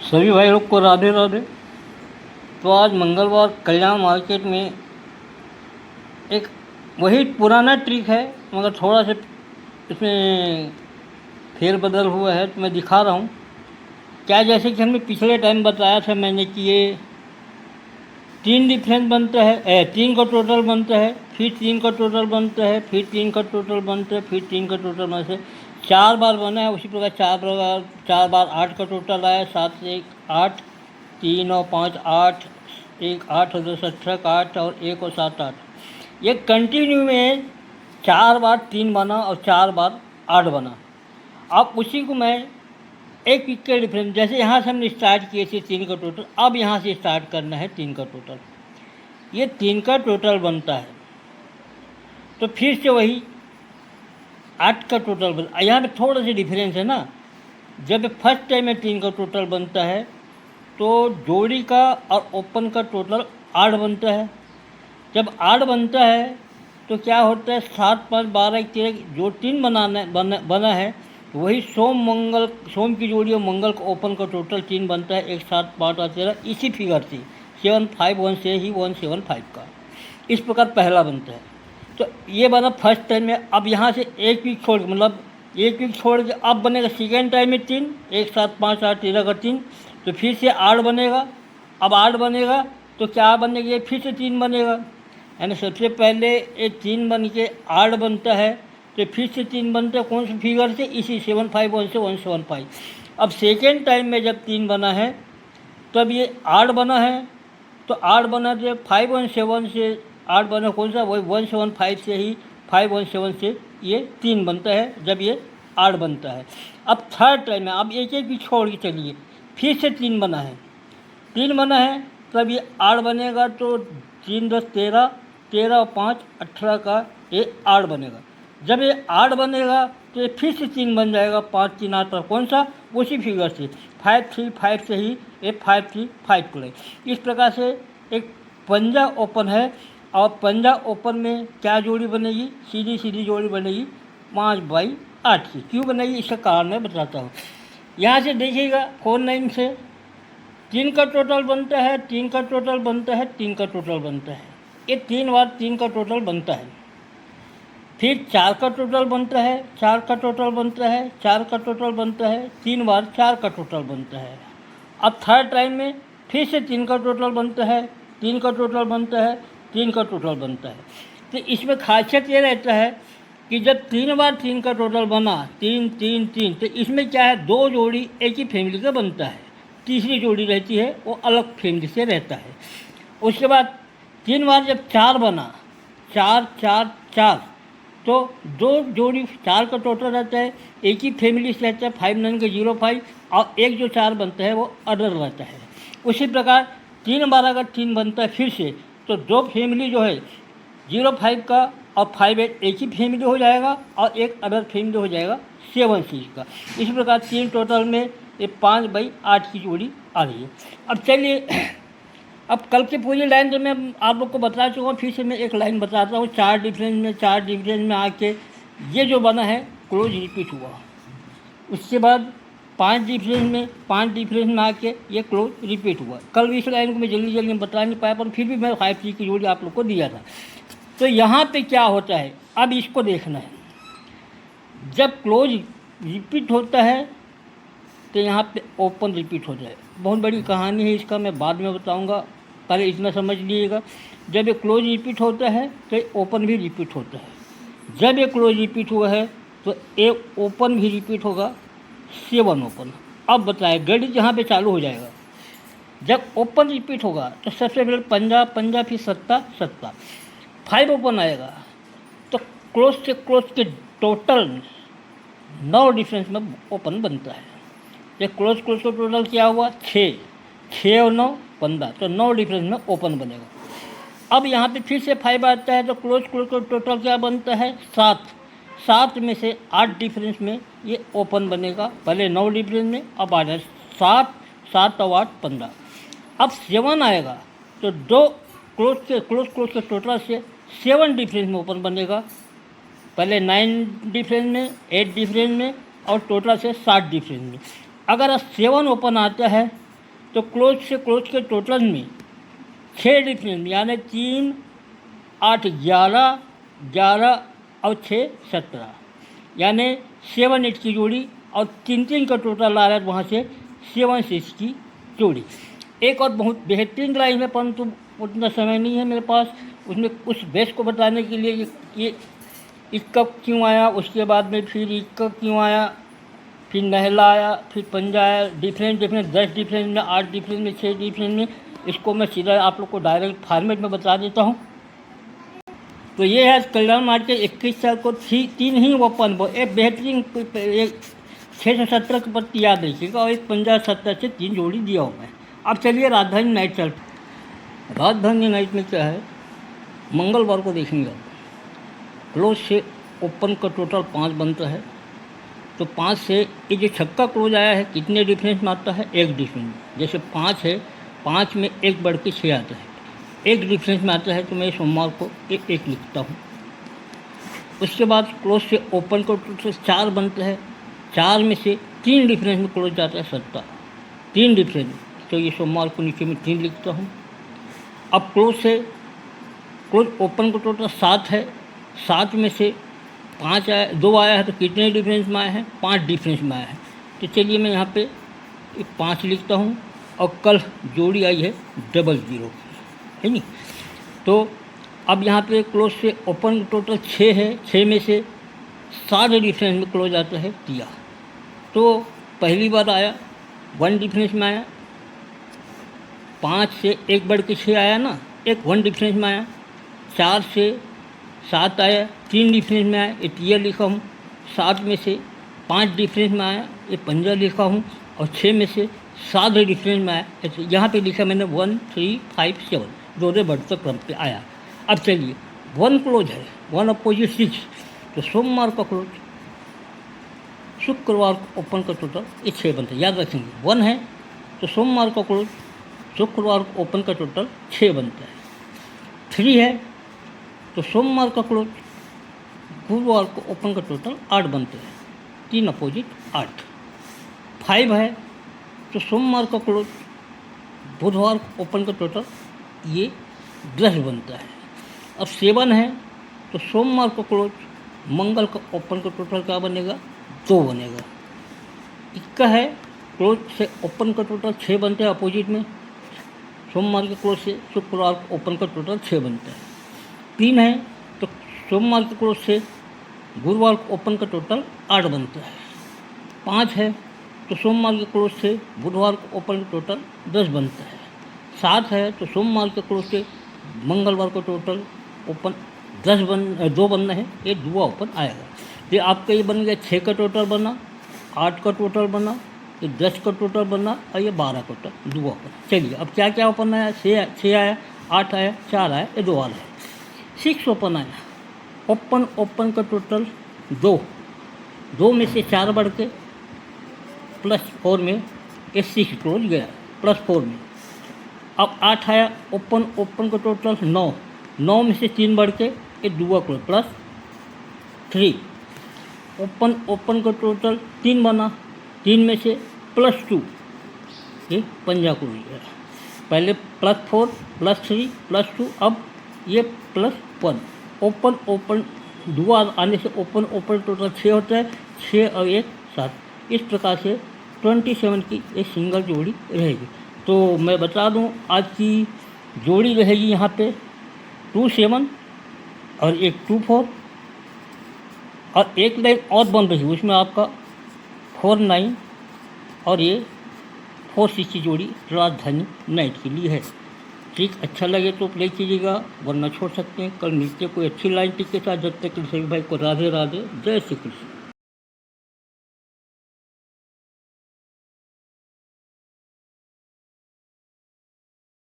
सभी भाई लोग को राधे राधे। तो आज मंगलवार कल्याण मार्केट में एक वही पुराना ट्रिक है, मगर थोड़ा सा इसमें फेरबदल हुआ है, तो मैं दिखा रहा हूँ क्या। जैसे कि हमने पिछले टाइम बताया था मैंने कि ये तीन डिफरेंस बनता है, तीन का टोटल बनता है, फिर तीन का टोटल बनता है, फिर तीन का टोटल बनता है, फिर तीन का टोटल बनता है। 4 बार बना है। उसी प्रकार 4 बार 8 का टोटल आया। 7 से 1 8, 3 और 5 8, 1 8 और 2 18 8 और 1 और 7 8। ये कंटिन्यू में 4 बार 3 बना और 4 बार 8 बना। अब उसी को मैं एक वीक के डिफरेंस, जैसे यहाँ से हमने स्टार्ट किए थे 3 का टोटल, अब यहाँ से स्टार्ट करना है 3 का टोटल। ये 3 का टोटल बनता है, तो फिर से वही 8 का टोटल बनता है। यहाँ पे थोड़ा सा डिफरेंस है ना। जब फर्स्ट टाइम में 3 का टोटल बनता है तो जोड़ी का और ओपन का टोटल 8 बनता है। जब 8 बनता है तो क्या होता है, 7 5 12 1 13 जो 3 बना है वही सोम की जोड़ी और मंगल का ओपन का टोटल 3 बनता है। 1 7 5 8 13 इसी फिगर से 7 5 1 से ही 175 का इस प्रकार पहला बनता है। तो ये बना फर्स्ट टाइम में। अब यहाँ से एक वीक छोड़ के, मतलब एक वीक छोड़ के अब बनेगा सेकेंड टाइम में 3, 1 7 5 8 13 का 3, तो फिर से 8 बनेगा। अब 8 बनेगा तो क्या बनेगा, ये फिर से 3 बनेगा। यानी सबसे पहले ये 3 बन के 8 बनता है, तो फिर से 3 बनता है। कौन से फिगर से, इसी 751 से 175। अब सेकेंड टाइम में जब 3 बना है तब ये 8 बना है, तो 8 बना तो 517 से 8 बना, कौन सा, वही 175 से ही 517 से ये 3 बनता है जब ये 8 बनता है। अब थर्ड टाइम में अब एक एक भी छोड़ के चलिए, फिर से 3 बना है, 3 बना है तब ये 8 बनेगा। तो 3 10 13, 13 और 5 18 का ये 8 बनेगा। जब ये 8 बनेगा तो ये फिर से 3 बन जाएगा। 5 3 8 कौन सा, उसी फिगर से 5 3 5 से ही ये 5 3 5 को लगे। इस प्रकार से एक पंजा ओपन है, और पंजा ओपन में क्या जोड़ी बनेगी, सीधी सीधी जोड़ी बनेगी 5 बाई 8 की। क्यों बनेगी इसका कारण मैं बताता हूँ। यहाँ से देखिएगा 4 9 से 3 का टोटल बनता है, 3 का टोटल बनता है, 3 का टोटल बनता है। ये 3 बार 3 का टोटल बनता है। फिर 4 का टोटल बनता है, 4 का टोटल बनता है, 4 का टोटल बनता है, 3 बार 4 का टोटल बनता है। अब थर्ड टाइम में फिर से 3 का टोटल बनता है, 3 का टोटल बनता है, 3 का टोटल बनता है। तो इसमें खासियत ये रहता है कि जब 3 बार 3 का टोटल बना, 3 3 3, तो इसमें क्या है, 2 जोड़ी एक ही फैमिली का बनता है, तीसरी जोड़ी रहती है वो अलग फैमिली से रहता है। उसके बाद 3 बार जब 4 बना, 4 4 4, तो 2 जोड़ी 4 का टोटल रहता है, एक ही फैमिली से रहता है, 5 9 के 0 5, और एक जो 4 बनता है वो अदर रहता है। उसी प्रकार 3 बार अगर 3 बनता है फिर से, तो 2 फैमिली जो है 0 5 का और 5 8 एक ही फैमिली हो जाएगा, और एक अदर फैमिली हो जाएगा 7 6 का। इस प्रकार 3 टोटल में ये 5 बाई 8 की जोड़ी आ रही है। अब चलिए, अब कल की पूरी लाइन तो मैं आप लोग को बता चुका हूँ, फिर से मैं एक लाइन बताता हूँ। 4 डिफरेंस में आके ये जो बना है क्लोज रिपीट हुआ। उसके बाद 5 डिफरेंस में आके ये क्लोज रिपीट हुआ। कल भी इस लाइन को मैं जल्दी जल्दी बता नहीं पाया, पर फिर भी मैं 5 3 की जोड़ी आप लोग को दिया था। तो यहाँ पे क्या होता है, अब इसको देखना है। जब क्लोज रिपीट होता है तो यहाँ पे ओपन रिपीट हो जाए। बहुत बड़ी कहानी है इसका, मैं बाद में बताऊंगा, पहले इतना समझ लीजिएगा। जब ये क्लोज रिपीट होता है तो ओपन भी रिपीट होता है। जब ये क्लोज रिपीट हुआ है तो एक ओपन भी रिपीट होगा, 7 ओपन। अब बताए गणित यहाँ पे चालू हो जाएगा। जब ओपन रिपीट होगा तो सबसे पहले पंजा पंजा, फिर सत्ता सत्ता, 5 ओपन आएगा। तो क्लोज से क्लोज के टोटल 9 डिफरेंस में ओपन बनता है। ये क्लोज का टोटल क्या हुआ, 6 और 9 15, तो 9 डिफरेंस में ओपन बनेगा। अब यहाँ पे फिर से 5 आता है, तो क्लोज का टोटल क्या बनता है, 7 में से 8 डिफरेंस में ये ओपन बनेगा। पहले 9 डिफरेंस में, अब आ जाए 7 और 8 15। अब 7 आएगा तो 2 क्लोज के टोटल से 7 डिफरेंस में ओपन बनेगा। पहले 9 डिफरेंस में, 8 डिफरेंस में, और टोटल से 7 डिफरेंस में। अगर 7 ओपन आता है तो क्लोज से क्लोज के टोटल में 6 डिफरेंस, यानी 3, 8, 11, 11 और 6, 17, यानी 7, 8 की जोड़ी, और 3, 3 का टोटल आ रहा है वहाँ से 7, 6 की जोड़ी। एक और बहुत बेहतरीन लाइन है, परंतु उतना समय नहीं है मेरे पास उसमें उस बेस को बताने के लिए। ये इक्का क्यों आया, उसके बाद में फिर इक्का क्यों आया, फिर नहला आया, फिर पंजा आया, डिफरेंस 10 डिफरेंस में, 8 डिफरेंस में, 6 डिफरेंस में। इसको मैं सीधा आप लोग को डायरेक्ट फॉर्मेट में बता देता हूँ। तो ये है कल्याण मार्केट 21 साल को 3 ही ओपन बॉल, एक बेहतरीन, एक 6 से 17 की पत्ती याद रखिएगा, और एक 50 70 से 3 जोड़ी दिया हूँ मैं। अब चलिए राजधानी नाइट चल। राजधानी नाइट में क्या है, मंगलवार को देखेंगे आप, क्लोज से ओपन का टोटल 5 बनता है। तो 5 से ये जो छक्का क्लोज आया है कितने डिफरेंस में आता है, 1 डिफरेंस में। जैसे 5 है, 5 में 1 बढ़ के 6 आता है, 1 डिफरेंस में आता है, तो मैं सोमवार को 1 लिखता हूँ। उसके बाद क्लोज से ओपन का टोटल 4 बनता है, 4 में से 3 डिफरेंस में क्लोज जाता है 17, 3 डिफरेंस, तो ये सोमवार को नीचे में 3 लिखता हूँ। अब क्लोज ओपन का टोटल 7 है, 7 में से 5 आया, 2 आया है, तो कितने डिफरेंस में आया है, 5 डिफरेंस में आया है। तो चलिए मैं यहाँ पे 5 लिखता हूँ। और कल जोड़ी आई है 00, है नहीं। तो अब यहाँ पे क्लोज से ओपन टोटल 6 है, 6 में से 7 डिफरेंस में क्लोज आता है 13। तो पहली बार आया 1 डिफरेंस में आया, 5 से 1 बढ़ के 6 आया ना, 1 डिफरेंस में आया, 4 से 7 आया, 3 डिफरेंस में आया, ये 13 लिखा हूँ। 7 में से 5 डिफरेंस में आया, ये 15 लिखा हूँ। और 6 में से 7 डिफरेंस में आया, यहाँ पे लिखा मैंने 1, 3, 5, 7, दोनों बढ़ते क्रम पे आया। अब चलिए 1 क्लोज है, 1 अपोजिट 6, तो सोमवार का क्लोज, शुक्रवार को ओपन का टोटल ये 6 बनता है, याद रखेंगे। 1 है तो सोमवार का क्लोज, शुक्रवार को ओपन का टोटल 6 बनता है। 3 है तो सोमवार का क्लोज, गुरुवार को ओपन का टोटल 8 बनते हैं, 3 अपोजिट 8। 5 है तो सोमवार का क्लोज, बुधवार को ओपन का टोटल ये 10 बनता है। अब 7 है तो सोमवार को क्लोज, मंगल का ओपन का टोटल क्या बनेगा, 2 बनेगा। 21 है क्लोज से ओपन का टोटल 6 बनते हैं अपोजिट में, सोमवार के क्लोज से शुक्रवार को ओपन का टोटल 6 बनता है। 3 है तो सोमवार के क्लोज से गुरुवार को ओपन का टोटल 8 बनता है। 5 है तो सोमवार के क्लोज से बुधवार को ओपन का टोटल 10 बनता है। 7 है तो सोमवार के क्लोज से मंगलवार को टोटल ओपन 2 बनना है, ये 2 ओपन आएगा। ये आपका ये बन गया 6 का टोटल बना, 8 का टोटल बना, ये 10 का टोटल बना, और ये 12 का टोटल 2 ओपन। चलिए अब क्या क्या ओपन आया, 6 आया, 8 आया, 4 आया, ये 2 आ रहा है। 6 ओपन आया, ओपन का टोटल 2 में से 4 बढ़ के +4 में ये 6 क्लोज गया, +4 में। अब 8 आया, ओपन का टोटल 9 में से 3 बढ़ के ये 2 क्लोज +3। ओपन का टोटल 3 बना, 3 में से +2, ये 15 क्लोज गया। पहले +4, +3, +2, अब ये +1। ओपन 2 आने से ओपन टोटल 6 होता है, 6 और 1 7। इस प्रकार से 27 की एक सिंगल जोड़ी रहेगी। तो मैं बता दूं आज की जोड़ी रहेगी यहाँ पे 27 और एक 24, और एक लाइन और बन रही है उसमें आपका 49 और ये 46 की जोड़ी राजधानी नाइट के लिए है। ठीक, अच्छा लगे तो प्ले कीजिएगा, वरना छोड़ सकते हैं। कल मिलते कोई अच्छी लाइन टिक के साथ। जब तक के सभी भाई को राधे राधे, जय श्री कृष्ण।